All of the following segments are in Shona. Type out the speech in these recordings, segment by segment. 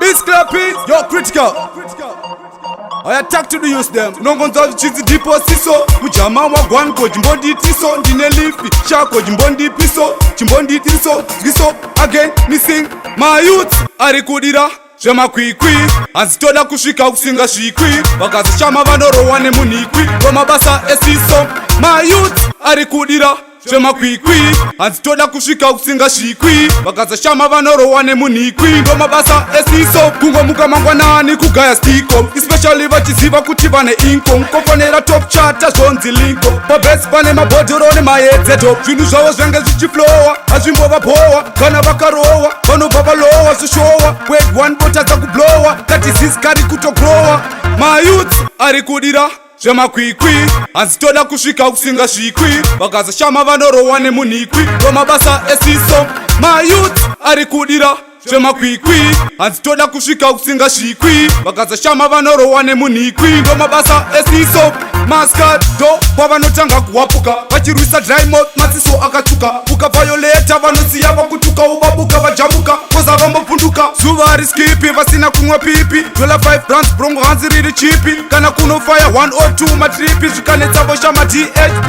It's clapping. Yo, critical. I attack to the use them. Nongonza chizi dipo siso. Mujama wa gwanko jimbondi tiso. Ndine lifi shako jimbondi piso. Jimbondi tiso. Giso again missing. My youth arikudira. Shema kwikwi. Anzitoda kushika kusinga shikwi. Wakazi shama vanoro wane munikwi. Roma basa esiso. My youth arikudira. Shema kwikwi. Anzitoda kushika kusinga shikwi. Wakaza shama vanoro wane munikwi. Roma basa esiso. Kungo muka mangwa nani kugaya stiko. Especially vachiziva kuti vane inko. Mkofonera top chata zonzi linko. Pabesi pane mabodorone maedzeto. Zvinu zvavo zvenge zvichiflowa. Azvimbova powa. Kana vakarowa. Vanobva valowa zvishowa. Wait one botadza kublowa. Kati ziskari kutogrowa. My youth arikudira. Shema kwikwi. Anzitoda kusvika kusinga shikwi. Vakaza shama vanorowa nemunikwi. Roma basa esiso. My youth arikudira. Shema kwikwi. Anzitoda kusvika kusinga shikwi. Vakaza shama vanorowa nemunikwi. Roma basa esiso. Mascot do pavanotanga kuwapuka. Vachirwisa dry mouth masiso akachuka. Ukavioleta vanosiya vakutuka. Uvabuka vajamuka koza vambovhunduka. Zuva riskipi vasina kumwa pipi. Dola 5 brands brongo hanzi riri chipi. Kana kuno fire 1 or 2 matripi. Zvikanetsa vosha ma DHP.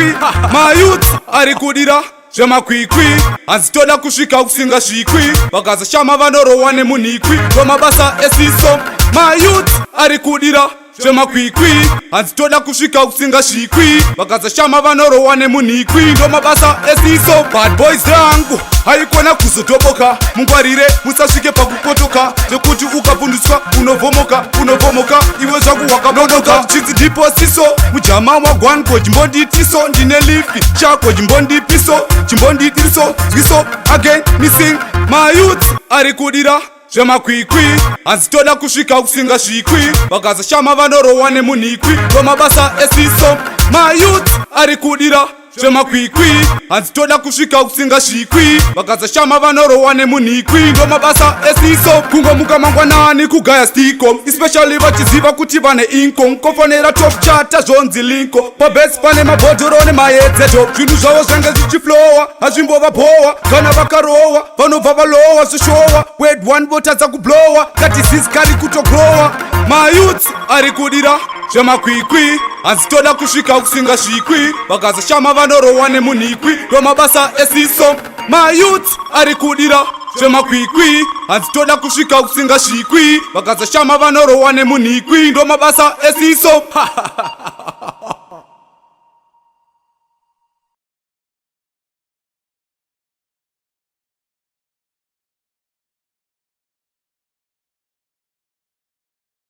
My youth arikudira. Shema kwikwi. Anzitoda kusvika kusinga shikwi. Vakaza shama vanorowa nemunikwi. Roma basa esiso. My youth arikudira. Shema kwikwi. Anzitoda kusvika kusinga shikwi. Vakaza shama vanorowa nemunikwi. Roma basa esiso. Bad boys rangu haikona kuzotoboka. Mungwarire musasvike pakukotoka. Zvekuti ukabvunduswa unovhomoka. Iwe zvangu wakabodoka. Chizi ndipo siso. Mujama wa gwanko jimbondi tiso. Ndine lifi chako jimbondi piso. Jimbondi tiso. Zviso again missing. My youth arikudira. Shema kwikwi. Anzitoda kusvika kusinga shikwi. Vakaza shama vanorowa nemunikwi. Roma basa esiso. My youth arikudira. Shema kwikwi. Anzitoda kusvika kusinga shikwi. Vakaza shama vanorowa nemunikwi. Roma basa esiso. Kungo muka mangwa nani kugaya stiko. Especially vachiziva kuti vane inko. Mkofonera top chata zonzi linko. Pabesi pane mabodorone maedzeto. Zvinu zvavo zvenge zvichiflowa. Azvimbova powa. Kana vakarowa. Vanobva valowa zvishowa. Wait one botadza kublowa. Kati ziskari kutogrowa. My youth arikudira. Shema kwikwi. Anzitoda kusvika kusinga shikwi. Vakaza shama vanorowa nemunikwi. Roma basa esiso. My youth arikudira. Shema kwikwi. Anzitoda kusvika kusinga shikwi. Vakaza shama vanorowa nemunikwi. Roma basa esiso.